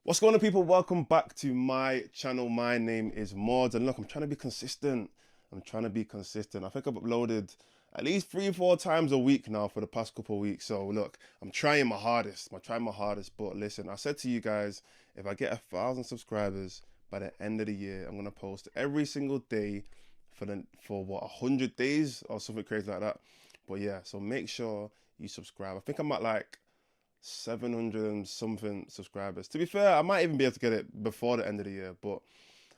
What's going on, people? Welcome back to my channel. My name is Mordzs, and look, I'm trying to be consistent. I think I've uploaded at least 3 or 4 times a week now for the past couple of weeks. So look, I'm trying my hardest. But listen, I said to you guys, if I get 1,000 subscribers by the end of the year, I'm gonna post every single day for what, 100 days or something crazy like that. But yeah, so make sure you subscribe. I think I'm at like 700 and something subscribers. To be fair, I might even be able to get it before the end of the year, but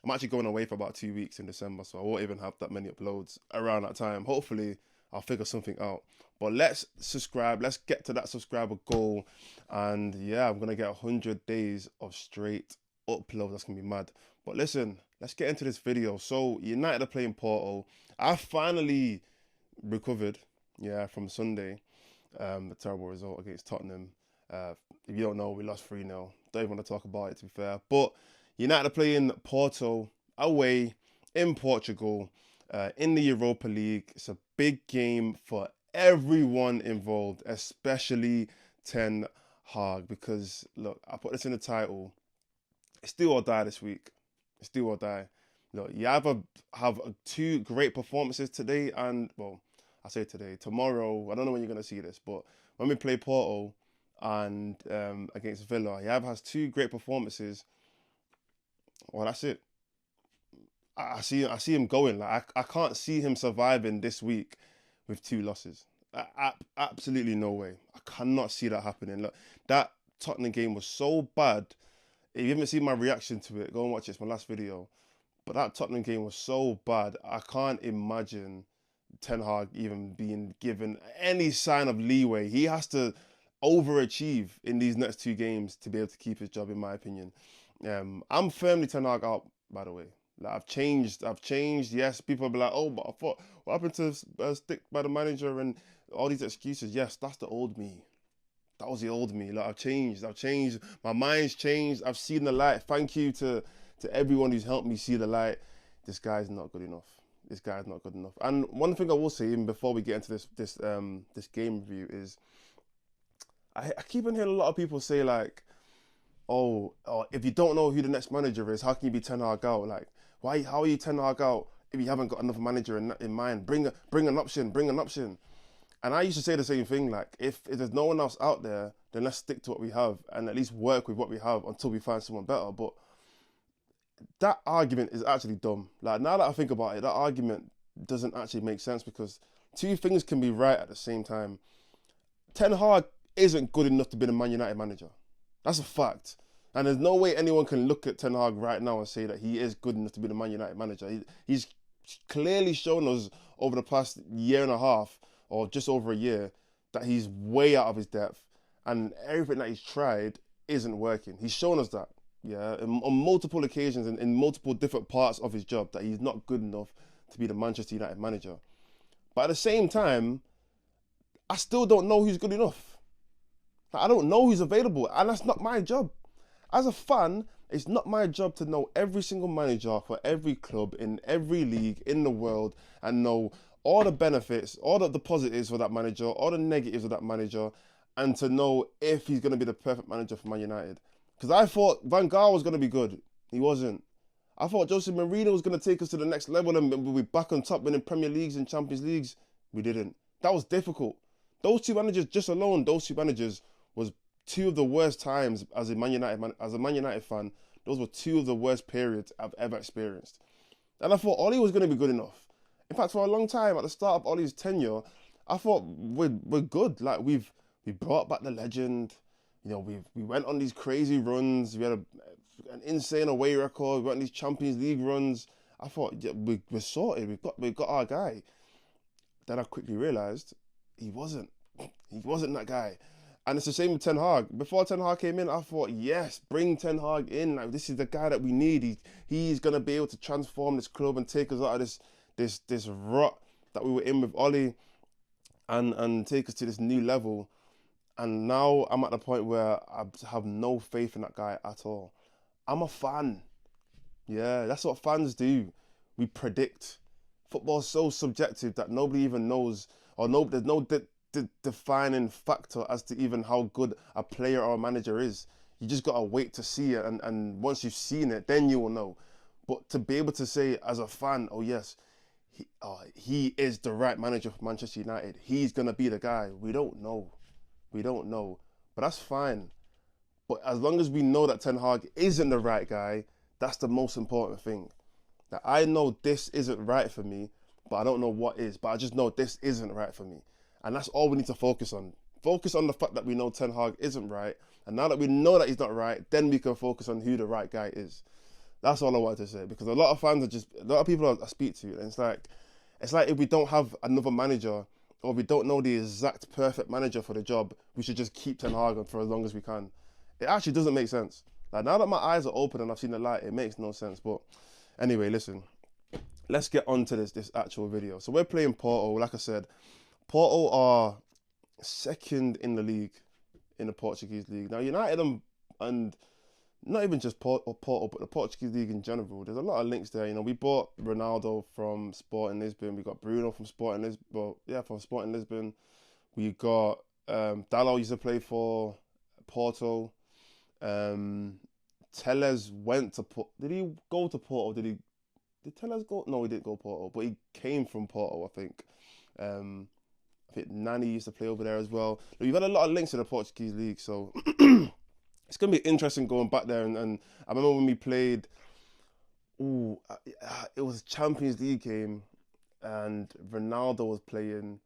I'm actually going away for about 2 weeks in December, so I won't even have that many uploads around that time. Hopefully, I'll figure something out. But let's subscribe. Let's get to that subscriber goal. And yeah, I'm going to get 100 days of straight uploads. That's going to be mad. But listen, let's get into this video. So, United are playing Porto. I finally recovered, from Sunday. A terrible result against Tottenham. If you don't know, we lost 3-0. Don't even want to talk about it, to be fair. But United are playing Porto away in Portugal in the Europa League. It's a big game for everyone involved, especially Ten Hag. Because, look, I put this in the title. It's do or die this week. It's do or die. Look, you either have 2 great performances today and, well, I say today, tomorrow, I don't know when you're going to see this, but when we play Porto and against Villa, he either has 2 great performances, well, that's it. I see him going. Like I can't see him surviving this week with 2 losses. Absolutely no way. I cannot see that happening. Look, that Tottenham game was so bad. If you haven't seen my reaction to it, go and watch it. It's my last video. But that Tottenham game was so bad. I can't imagine Ten Hag even being given any sign of leeway. He has to overachieve in these next 2 games to be able to keep his job, in my opinion. I'm firmly Ten Hag out, by the way. Like, I've changed. Yes, people will be like, oh, but I thought, what happened to stick by the manager and all these excuses? Yes, that's the old me. That was the old me. Like, I've changed. My mind's changed. I've seen the light. Thank you to everyone who's helped me see the light. This guy's not good enough. And one thing I will say, even before we get into this game review, is I keep on hearing a lot of people say, like, oh, if you don't know who the next manager is, how can you be Ten Hag out? Like, why? How are you Ten Hag out if you haven't got another manager in mind? Bring an option. And I used to say the same thing. Like, if there's no one else out there, then let's stick to what we have and at least work with what we have until we find someone better. But that argument is actually dumb. Like, now that I think about it, that argument doesn't actually make sense, because 2 things can be right at the same time. Ten Hag isn't good enough to be the Man United manager. That's a fact. And there's no way anyone can look at Ten Hag right now and say that he is good enough to be the Man United manager. He's clearly shown us over the past year and a half, or just over a year, that he's way out of his depth, and everything that he's tried isn't working. He's shown us that. On multiple occasions and in multiple different parts of his job, that he's not good enough to be the Manchester United manager. But at the same time, I still don't know who's good enough. Like, I don't know who's available, and that's not my job. As a fan, it's not my job to know every single manager for every club in every league in the world and know all the benefits, all the positives for that manager, all the negatives of that manager, and to know if he's going to be the perfect manager for Man United. Because I thought Van Gaal was going to be good. He wasn't. I thought Jose Mourinho was going to take us to the next level and we'll be back on top winning Premier Leagues and Champions Leagues. We didn't. That was difficult. Those 2 managers, just alone, was 2 of the worst times as a Man United fan. Those were 2 of the worst periods I've ever experienced. And I thought Ollie was going to be good enough. In fact, for a long time, at the start of Ollie's tenure, I thought we're good. Like, we brought back the legend. You know, we went on these crazy runs. We had an insane away record. We went on these Champions League runs. I thought, yeah, we're sorted. We got our guy. Then I quickly realised he wasn't. He wasn't that guy. And it's the same with Ten Hag. Before Ten Hag came in, I thought, yes, bring Ten Hag in. Like, this is the guy that we need. He's gonna be able to transform this club and take us out of this rut that we were in with Ollie, and take us to this new level. And now I'm at the point where I have no faith in that guy at all. I'm a fan. Yeah, that's what fans do. We predict. Football's so subjective that nobody even knows, or there's no defining factor as to even how good a player or a manager is. You just gotta wait to see it, and once you've seen it, then you will know. But to be able to say as a fan, oh yes, he is the right manager for Manchester United. He's gonna be the guy. We don't know. We don't know. But that's fine. But as long as we know that Ten Hag isn't the right guy, that's the most important thing. That I know this isn't right for me, but I don't know what is. But I just know this isn't right for me. And that's all we need to focus on. Focus on the fact that we know Ten Hag isn't right. And now that we know that he's not right, then we can focus on who the right guy is. That's all I wanted to say. Because a lot of fans a lot of people I speak to, and it's like if we don't have another manager, or we don't know the exact perfect manager for the job, we should just keep Ten Hag on for as long as we can. It actually doesn't make sense. Like, now that my eyes are open and I've seen the light, it makes no sense. But anyway, listen, let's get on to this actual video. So we're playing Porto. Like I said, Porto are second in the league, in the Portuguese league. Now, United and not even just Porto, but the Portuguese league in general, there's a lot of links there. You know, we bought Ronaldo from Sporting Lisbon. We got Bruno from Sporting Lisbon. Well, yeah, from Sporting Lisbon. We got Dalot used to play for Porto. Telles went to Porto. Did he go to Porto? Did Telles go? No, he didn't go to Porto, but he came from Porto, I think. I think Nani used to play over there as well. We've had a lot of links to the Portuguese league, so it's going to be interesting going back there. And I remember when we played, it was a Champions League game, and Ronaldo was playing,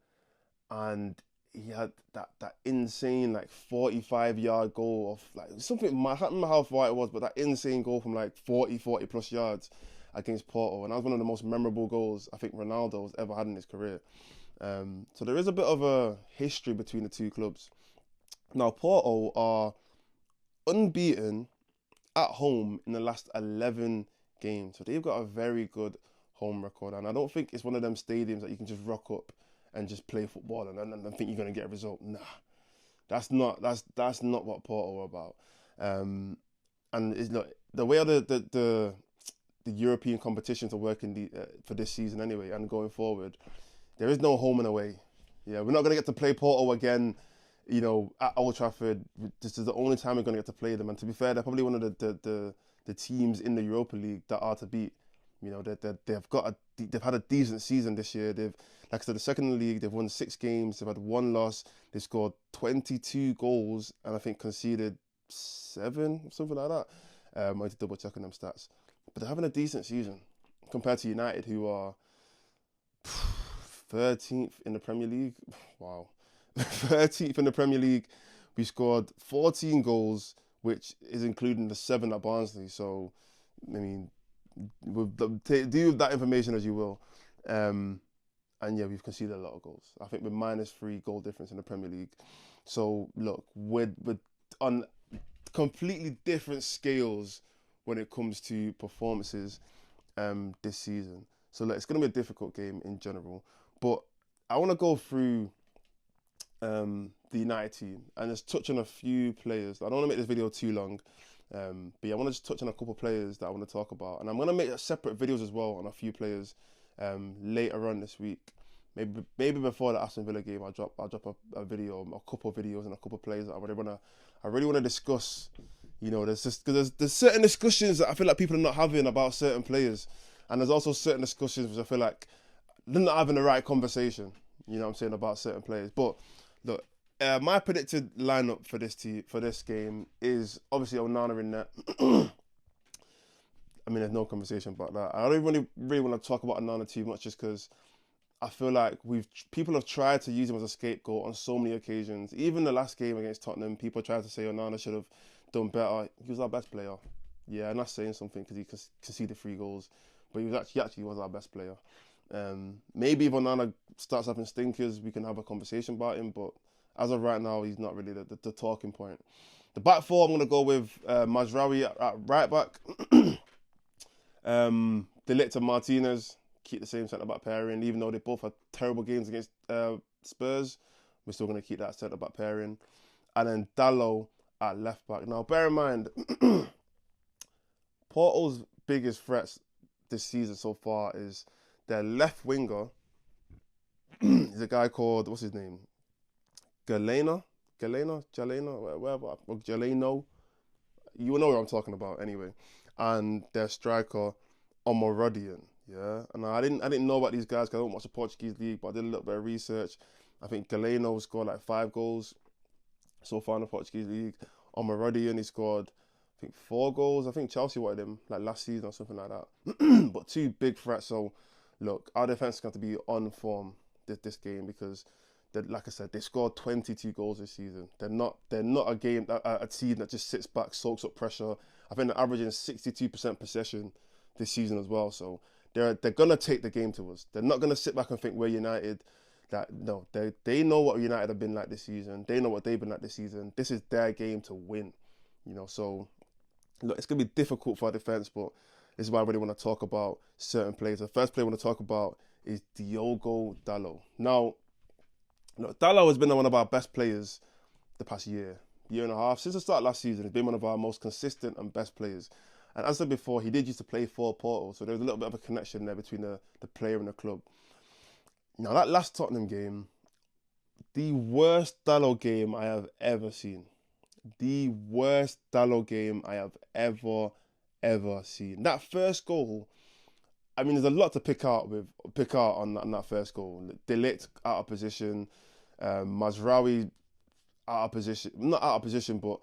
and he had that insane, like, 45-yard goal of, like, something, I can't remember how far it was, but that insane goal from, like, 40 plus yards against Porto. And that was one of the most memorable goals I think Ronaldo's ever had in his career. So there is a bit of a history between the two clubs. Now, Porto are unbeaten at home in the last 11 games. So they've got a very good home record. And I don't think it's one of them stadiums that you can just rock up and just play football and think you're going to get a result. Nah, that's not what Porto are about. And it's not the way the European competitions are working for this season anyway, and going forward. There is no home and away. Yeah, we're not going to get to play Porto again, you know, at Old Trafford. This is the only time we're going to get to play them. And to be fair, they're probably one of the teams in the Europa League that are to beat. You know, they've had a decent season this year. They've, like I said, the second in the league, they've won 6 games. They've had 1 loss. They scored 22 goals and I think conceded 7, something like that. I need to double check on them stats. But they're having a decent season compared to United, who are 13th in the Premier League. Wow. 13th in the Premier League. We scored 14 goals, which is including the 7 at Barnsley. So, I mean, deal with that information as you will. And yeah, we've conceded a lot of goals. I think we're -3 goal difference in the Premier League. So, look, we're on completely different scales when it comes to performances this season. So, look, it's going to be a difficult game in general. But I want to go through the United team and just touch on a few players. I don't want to make this video too long, but yeah, I want to just touch on a couple of players that I want to talk about. And I'm going to make separate videos as well on a few players later on this week. Maybe before the Aston Villa game, I'll drop a video, a couple of videos and a couple of players that I really want to discuss. You know, there's certain discussions that I feel like people are not having about certain players, and there's also certain discussions which I feel like they're not having the right conversation, you know what I'm saying, about certain players. But look, my predicted lineup for this game is obviously Onana in net. I mean, there's no conversation about that. I don't really want to talk about Onana too much, just because I feel like people have tried to use him as a scapegoat on so many occasions. Even the last game against Tottenham, people tried to say Onana should have done better. He was our best player. Yeah, I'm not saying something because he conceded 3 goals, but he actually was our best player. Maybe if Onana starts having stinkers, we can have a conversation about him, but as of right now, he's not really the talking point. The back 4, I'm going to go with Mazraoui at right back. De Ligt and Martinez, keep the same centre-back pairing. Even though they both had terrible games against Spurs, we're still going to keep that centre-back pairing. And then Dalot at left back. Now, bear in mind, Porto's biggest threats this season so far is their left winger is a guy called, what's his name? Galeno, whatever, Galeno. you know what I'm talking about anyway. And their striker, Mordzs. Yeah, and I didn't know about these guys because I don't watch the Portuguese league, but I did a little bit of research. I think Galeno scored like 5 goals so far in the Portuguese league. Mordzs, he scored I think 4 goals. I think Chelsea wanted him like last season or something like that. But two big threats. So look, our defense is going to be on form this game because, like I said, they scored 22 goals this season. They're not a team that just sits back, soaks up pressure. I think they're averaging 62% possession this season as well. So they're gonna take the game to us. They're not gonna sit back and think we're United. That no, they know what United have been like this season. They know what they've been like this season. This is their game to win. So look, it's gonna be difficult for our defense, but this is why I really want to talk about certain players. The first player I want to talk about is Diogo Dalot. Now, look, Dalot has been one of our best players the past year and a half. Since the start of last season, he's been one of our most consistent and best players. And as I said before, he did used to play for Porto, so there's a little bit of a connection there between the player and the club. Now, that last Tottenham game, the worst Dalot game I have ever seen. The worst Dalot game I have ever seen. That first goal, I mean, there's a lot to pick out on that first goal. De Ligt out of position, Mazraoui out of position. Not out of position, but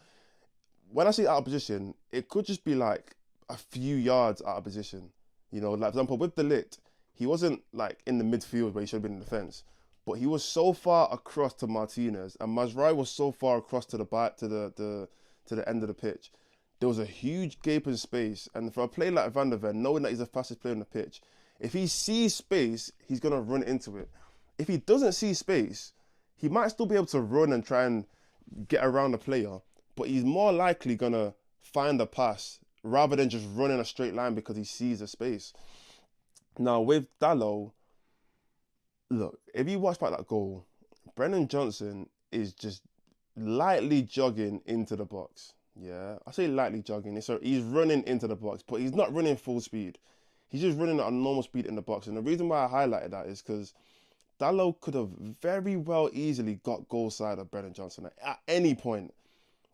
when I say out of position, it could just be like a few yards out of position. Like for example, with De Ligt, he wasn't like in the midfield where he should have been in the defence, but he was so far across to Martinez, and Mazraoui was so far across to the back to the end of the pitch. There was a huge gaping space, and for a player like Van der Ven, knowing that he's the fastest player on the pitch, if he sees space, he's gonna run into it. If he doesn't see space, he might still be able to run and try and get around the player, but he's more likely gonna find a pass rather than just run in a straight line because he sees a space. Now with Dalot, look, if you watch back that goal, Brennan Johnson is just lightly jogging into the box. Yeah, I say lightly jogging. So he's running into the box, but he's not running full speed. He's just running at a normal speed in the box. And the reason why I highlighted that is because Dalot could have very well easily got goal side of Brennan Johnson at any point.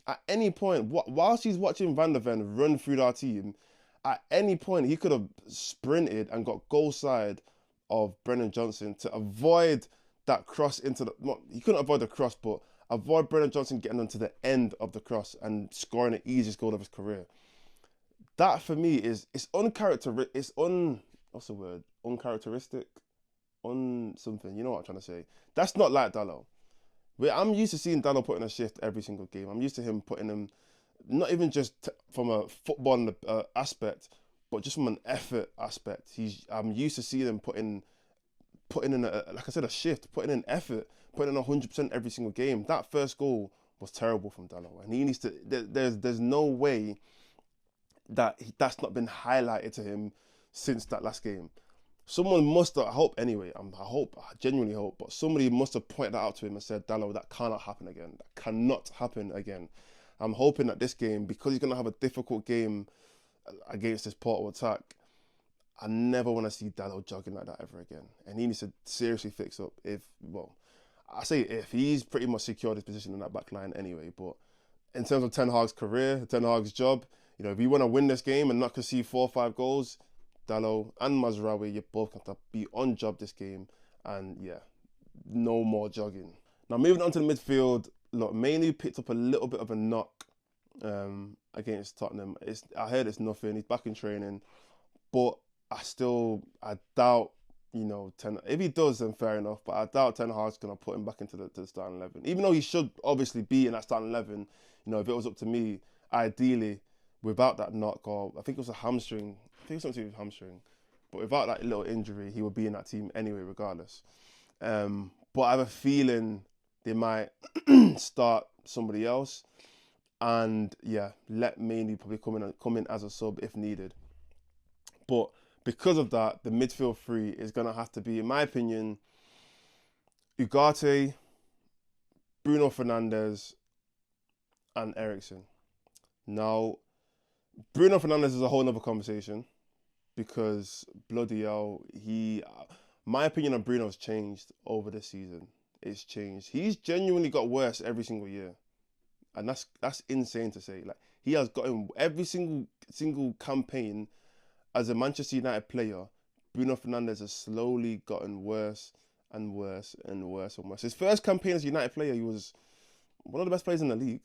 At any point, whilst he's watching Van der Ven run through our team, at any point he could have sprinted and got goal side of Brennan Johnson to avoid that cross into the... Well, he couldn't avoid the cross, but avoid Brennan Johnson getting onto the end of the cross and scoring the easiest goal of his career. That for me it's uncharacteristic. What's the word? Uncharacteristic? Something. You know what I'm trying to say? That's not like Dalot. I'm used to seeing Dalot put in a shift every single game. I'm used to him putting him, not even just from a football aspect, but just from an effort aspect. I'm used to seeing him putting in like I said, a shift, putting in effort, putting in 100% every single game. That first goal was terrible from Dalot, and he needs to. There's no way that's not been highlighted to him since that last game. Someone must have, I genuinely hope, but somebody must have pointed that out to him and said, Dalot, that cannot happen again. That cannot happen again. I'm hoping that this game, because he's going to have a difficult game against this Porto attack, I never want to see Dalot jogging like that ever again. And he needs to seriously fix up if he's pretty much secured his position in that back line anyway. But in terms of Ten Hag's career, Ten Hag's job, if you want to win this game and not concede 4 or 5 goals, Dalot and Mazraoui, you both have to be on job this game. And yeah, no more jogging. Now moving on to the midfield, look, Mainoo picked up a little bit of a knock against Tottenham. I heard it's nothing. He's back in training, but I doubt, if he does, then fair enough. But I doubt Ten Hag's going to put him back into the starting 11. Even though he should obviously be in that starting 11, if it was up to me, ideally, without that knock, or I think it was a hamstring. I think it was something to do with hamstring. But without that little injury, he would be in that team anyway, regardless. But I have a feeling they might start somebody else. And yeah, let Mainoo probably come in as a sub if needed. But because of that, the midfield three is going to have to be, in my opinion, Ugarte, Bruno Fernandes, and Eriksen. Now, Bruno Fernandes is a whole other conversation because bloody hell, my opinion on Bruno's changed over the season. It's changed. He's genuinely got worse every single year. And that's insane to say. Like, he has gotten every single campaign as a Manchester United player. Bruno Fernandes has slowly gotten worse and worse and worse and worse. His first campaign as a United player, he was one of the best players in the league.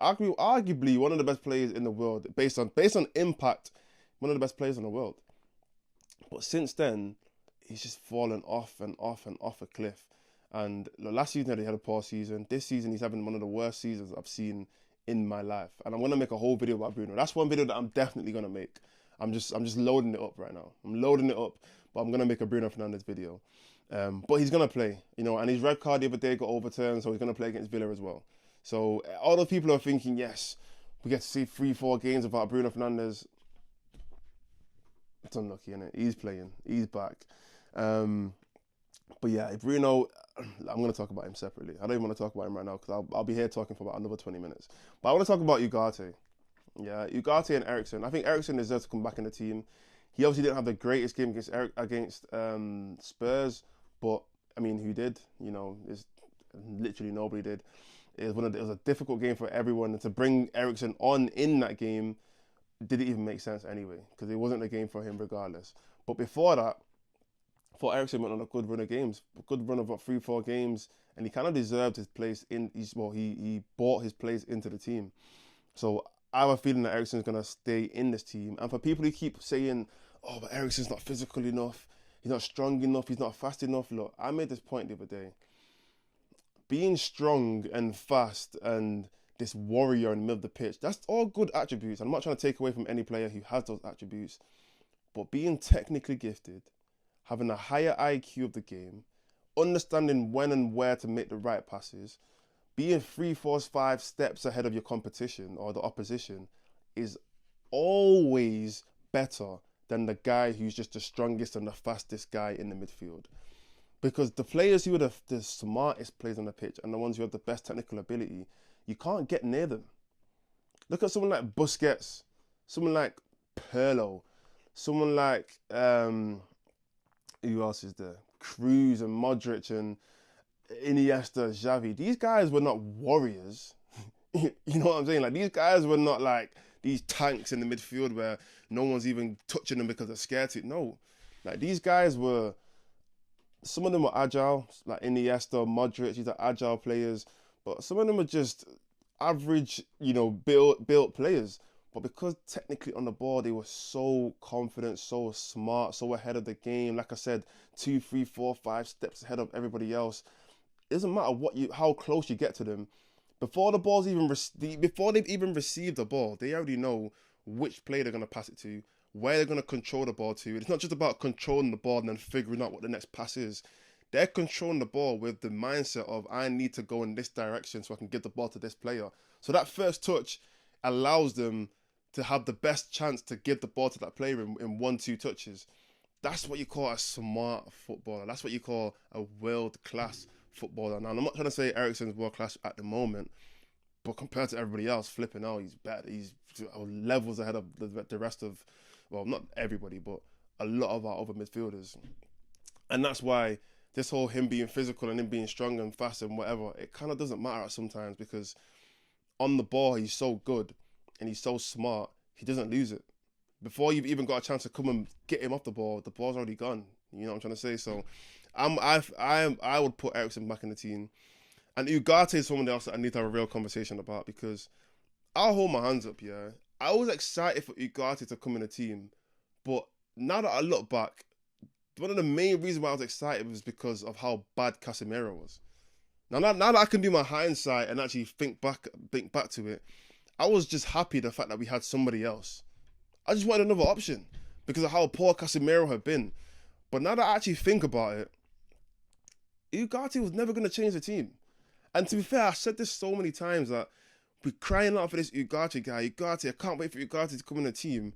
Arguably one of the best players in the world, based on impact, one of the best players in the world. But since then, he's just fallen off and off and off a cliff. And last season he had a poor season. This season he's having one of the worst seasons I've seen in my life. And I'm gonna make a whole video about Bruno. That's one video that I'm definitely gonna make. I'm just loading it up right now. I'm loading it up, but I'm gonna make a Bruno Fernandes video. But he's gonna play, and his red card the other day got overturned, so he's gonna play against Villa as well. So all those people are thinking, yes, we get to see 3-4 games without Bruno Fernandes. It's unlucky, innit? He's playing. He's back. But yeah, Bruno, I'm going to talk about him separately. I don't even want to talk about him right now because I'll be here talking for about another 20 minutes. But I want to talk about Ugarte. Yeah, Ugarte and Eriksen. I think Eriksen deserves to come back in the team. He obviously didn't have the greatest game against Spurs, but I mean, who did? It's literally nobody did. It was a difficult game for everyone, and to bring Eriksen on in that game didn't even make sense anyway, because it wasn't a game for him regardless. But before that, I thought Eriksen went on a good run of games, a good run of about 3-4 games, and he kind of deserved his place in. He bought his place into the team. So I have a feeling that Eriksen's gonna stay in this team. And for people who keep saying, "Oh, but Eriksen's not physical enough, he's not strong enough, he's not fast enough," look, I made this point the other day. Being strong and fast and this warrior in the middle of the pitch, that's all good attributes. I'm not trying to take away from any player who has those attributes, but being technically gifted, having a higher IQ of the game, understanding when and where to make the right passes, being 3, 4, 5 steps ahead of your competition or the opposition is always better than the guy who's just the strongest and the fastest guy in the midfield. Because the players who are the smartest players on the pitch and the ones who have the best technical ability, you can't get near them. Look at someone like Busquets, someone like Pirlo, someone like, who else is there? Cruz and Modric and Iniesta, Xavi. These guys were not warriors. You know what I'm saying? Like, these guys were not like these tanks in the midfield where no one's even touching them because they're scared to. No. Like, these guys were, some of them were agile, like Iniesta, Modric, these are agile players, but some of them are just average, built players. But because technically on the ball, they were so confident, so smart, so ahead of the game. Like I said, 2, 3, 4, 5 steps ahead of everybody else. It doesn't matter how close you get to them. Before they've even received the ball, they already know which player they're going to pass it to, where they're going to control the ball to. It's not just about controlling the ball and then figuring out what the next pass is. They're controlling the ball with the mindset of, I need to go in this direction so I can give the ball to this player. So that first touch allows them to have the best chance to give the ball to that player in 1-2 touches. That's what you call a smart footballer. That's what you call a world-class footballer. Now, I'm not trying to say Eriksen's world-class at the moment, but compared to everybody else, flipping out, he's better. He's levels ahead of the rest of, well, not everybody, but a lot of our other midfielders. And that's why this whole him being physical and him being strong and fast and whatever, it kind of doesn't matter sometimes, because on the ball, he's so good and he's so smart, he doesn't lose it. Before you've even got a chance to come and get him off the ball's already gone. You know what I'm trying to say? So I would put Eriksen back in the team. And Ugarte is someone else that I need to have a real conversation about, because I'll hold my hands up, yeah. I was excited for Ugarte to come in the team, but now that I look back, one of the main reasons why I was excited was because of how bad Casemiro was. Now that I can do my hindsight and actually think back to it, I was just happy the fact that we had somebody else. I just wanted another option because of how poor Casemiro had been. But now that I actually think about it, Ugarte was never going to change the team. And to be fair, I said this so many times that we're crying out for this Ugarte guy. Ugarte, I can't wait for Ugarte to come in the team.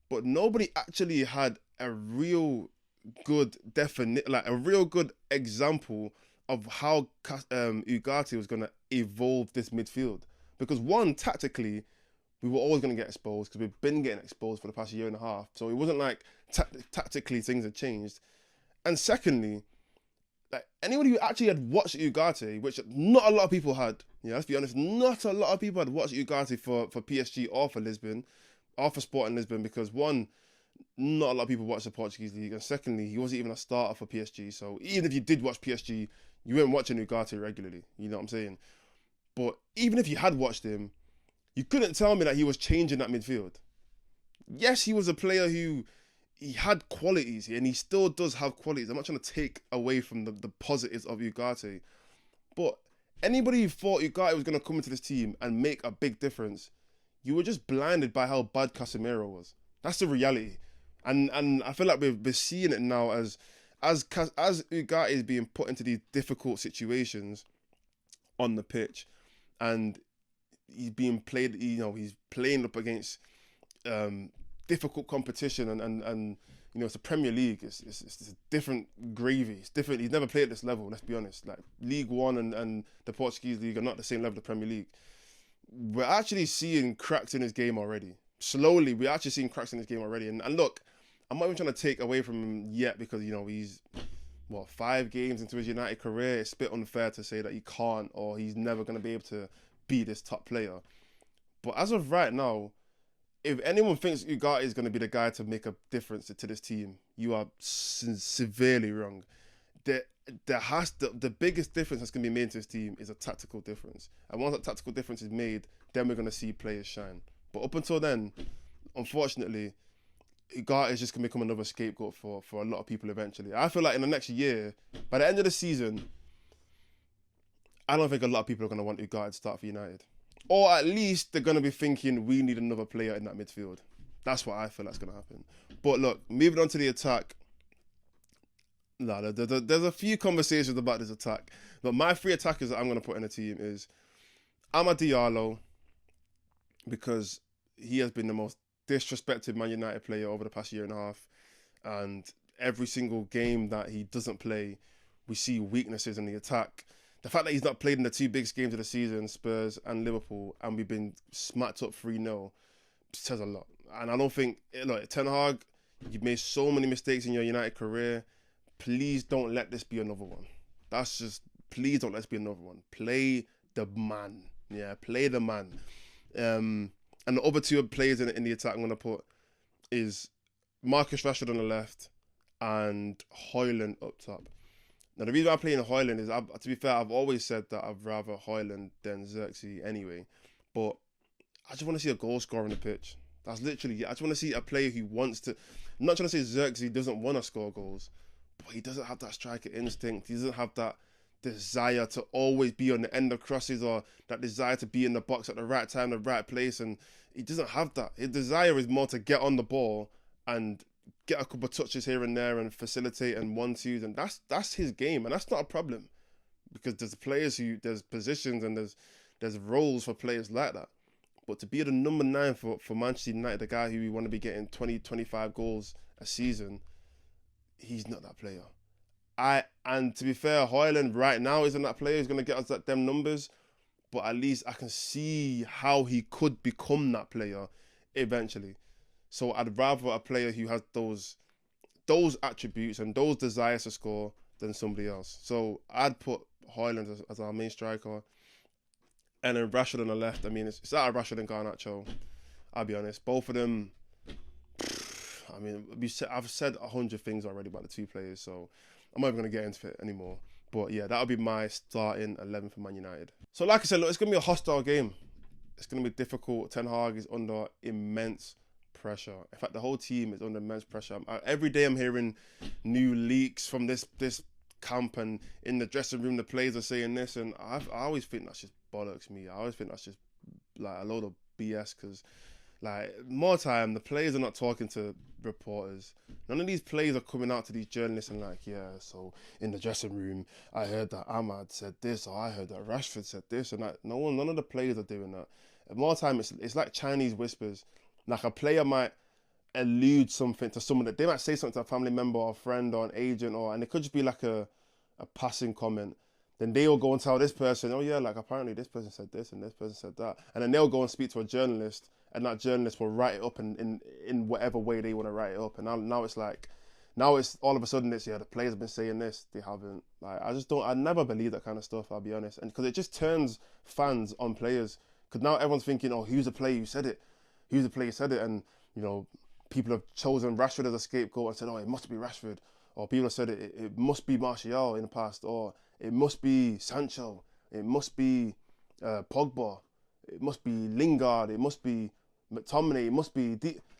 But nobody actually had a real good a real good example of how Ugarte was going to evolve this midfield. Because one, tactically, we were always going to get exposed because we've been getting exposed for the past year and a half. So it wasn't like tactically things had changed. And secondly, like anybody who actually had watched Ugarte, which not a lot of people had, Yeah, let's be honest. Not a lot of people had watched Ugarte for PSG or for Lisbon, or for Sporting Lisbon, because one, not a lot of people watch the Portuguese league, and secondly, he wasn't even a starter for PSG. So even if you did watch PSG, you weren't watching Ugarte regularly. You know what I'm saying? But even if you had watched him, you couldn't tell me that he was changing that midfield. Yes, he was a player who he had qualities, and he still does have qualities. I'm not trying to take away from the positives of Ugarte, but anybody who thought Ugarte was going to come into this team and make a big difference, you were just blinded by how bad Casemiro was. That's the reality, and I feel like we're seeing it now as Ugarte is being put into these difficult situations on the pitch, and he's being played. He's playing up against difficult competition, and it's the Premier League. It's a different gravy. It's different. He's never played at this level. Let's be honest. Like League One and the Portuguese league are not the same level of the Premier League. We're actually seeing cracks in his game already. Slowly, we're actually seeing cracks in his game already. And look, I'm not even trying to take away from him yet, because he's 5 games into his United career. It's a bit unfair to say that he can't, or he's never going to be able to be this top player. But as of right now, if anyone thinks Ugarte is going to be the guy to make a difference to this team, you are severely wrong. The biggest difference that's going to be made to this team is a tactical difference. And once that tactical difference is made, then we're going to see players shine. But up until then, unfortunately, Ugarte is just going to become another scapegoat for a lot of people eventually. I feel like in the next year, by the end of the season, I don't think a lot of people are going to want Ugarte to start for United. Or at least they're going to be thinking, we need another player in that midfield. That's what I feel that's going to happen. But look, moving on to the attack. There's a few conversations about this attack. But my 3 attackers that I'm going to put in the team is Amad Diallo, because he has been the most disrespected Man United player over the past year and a half. And every single game that he doesn't play, we see weaknesses in the attack. The fact that he's not played in the 2 biggest games of the season, Spurs and Liverpool, and we've been smacked up 3-0, says a lot. And I don't think, Ten Hag, you've made so many mistakes in your United career. Please don't let this be another one. Please don't let this be another one. Play the man. Yeah, play the man. And the other 2 players in the attack I'm going to put is Marcus Rashford on the left and Højlund up top. Now, the reason I'm playing Højlund is, to be fair, I've always said that I'd rather Højlund than Xerxes anyway. But I just want to see a goal scorer on the pitch. That's literally it. I just want to see a player who wants to... I'm not trying to say Xerxes doesn't want to score goals, but he doesn't have that striker instinct. He doesn't have that desire to always be on the end of crosses, or that desire to be in the box at the right time, the right place. And he doesn't have that. His desire is more to get on the ball and get a couple of touches here and there and facilitate and 1-2s, and that's his game, and that's not a problem, because there's positions and there's roles for players like that. But to be the number 9 for Manchester United, the guy who we want to be getting 20-25 goals a season, he's not that player. And to be fair, Højlund right now isn't that player who's going to get us them numbers, but at least I can see how he could become that player eventually. So I'd rather a player who has those attributes and those desires to score than somebody else. So I'd put Højlund as our main striker. And then Rashford on the left. I mean, it's out of Rashford and Garnacho. I'll be honest. Both of them, I mean, I've said 100 things already about the 2 players, so I'm not even going to get into it anymore. But yeah, that'll be my starting 11 for Man United. So like I said, look, it's going to be a hostile game. It's going to be difficult. Ten Hag is under immense pressure. In fact, the whole team is under immense pressure. Every day I'm hearing new leaks from this camp, and in the dressing room the players are saying this, and I always think that's just bollocks me. I always think that's just like a load of BS, because like more time the players are not talking to reporters. None of these players are coming out to these journalists and like, yeah, so in the dressing room I heard that Amad said this, or I heard that Rashford said this, and that. None of the players are doing that. And more time it's like Chinese whispers. Like a player might allude something to someone, that they might say something to a family member or a friend or an agent, and it could just be like a passing comment. Then they will go and tell this person, oh yeah, like apparently this person said this and this person said that. And then they'll go and speak to a journalist, and that journalist will write it up in whatever way they want to write it up. And now it's like Now it's all of a sudden it's, yeah, the players have been saying this, they haven't. Like, I never believe that kind of stuff, I'll be honest. And because it just turns fans on players. Because now everyone's thinking, oh, who's the player who said it? Who's the player who said it? And, you know, people have chosen Rashford as a scapegoat and said, oh, it must be Rashford. Or people have said it must be Martial in the past. Or it must be Sancho. It must be Pogba. It must be Lingard. It must be McTominay. It must be...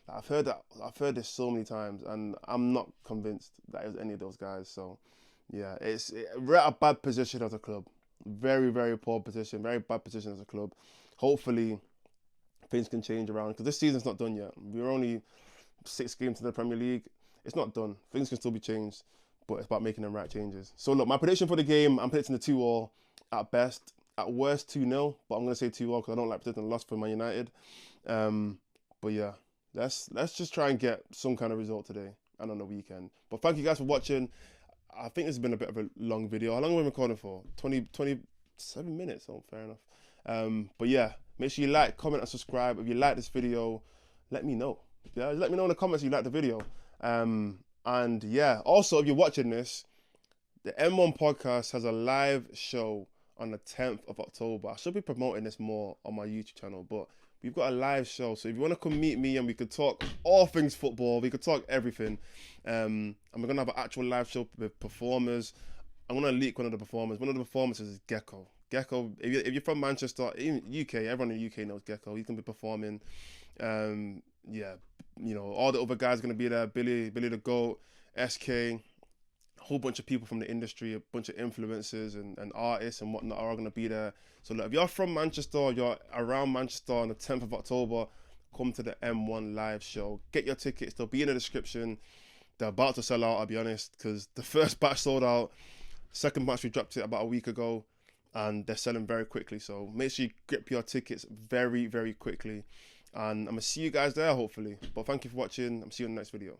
I've heard this so many times, and I'm not convinced that it was any of those guys. So, yeah, we're at a bad position as a club. Very, very poor position. Very bad position as a club. Hopefully, things can change around, because this season's not done yet. We're only 6 games in the Premier League. It's not done. Things can still be changed, but it's about making the right changes. So, look, my prediction for the game, I'm predicting a 2-2 at best. At worst, 2-0, but I'm going to say 2-0 because I don't like predicting a loss for Man United. But yeah. Let's just try and get some kind of result today and on the weekend. But thank you guys for watching. I think this has been a bit of a long video. How long have we been recording for? 27 minutes. Oh, fair enough. But yeah, make sure you like, comment, and subscribe. If you like this video, let me know. Yeah, let me know in the comments if you like the video. And yeah, also, if you're watching this, the M1 podcast has a live show on the 10th of October. I should be promoting this more on my YouTube channel, but we've got a live show. So if you want to come meet me and we could talk all things football, we could talk everything. And we're going to have an actual live show with performers. I'm going to leak one of the performers. One of the performers is Gecko. Gecko, if you're from Manchester, even UK, everyone in the UK knows Gecko. He's going to be performing. Yeah, you know, all the other guys are going to be there. Billy the Goat, SK, a whole bunch of people from the industry, a bunch of influencers and artists and whatnot are all going to be there. So look, if you're from Manchester, you're around Manchester on the 10th of October, come to the M1 live show. Get your tickets. They'll be in the description. They're about to sell out, I'll be honest, because the first batch sold out. Second batch, we dropped it about a week ago, and they're selling very quickly. So make sure you grip your tickets very, very quickly. And I'm going to see you guys there, hopefully. But thank you for watching. I'm see you in the next video.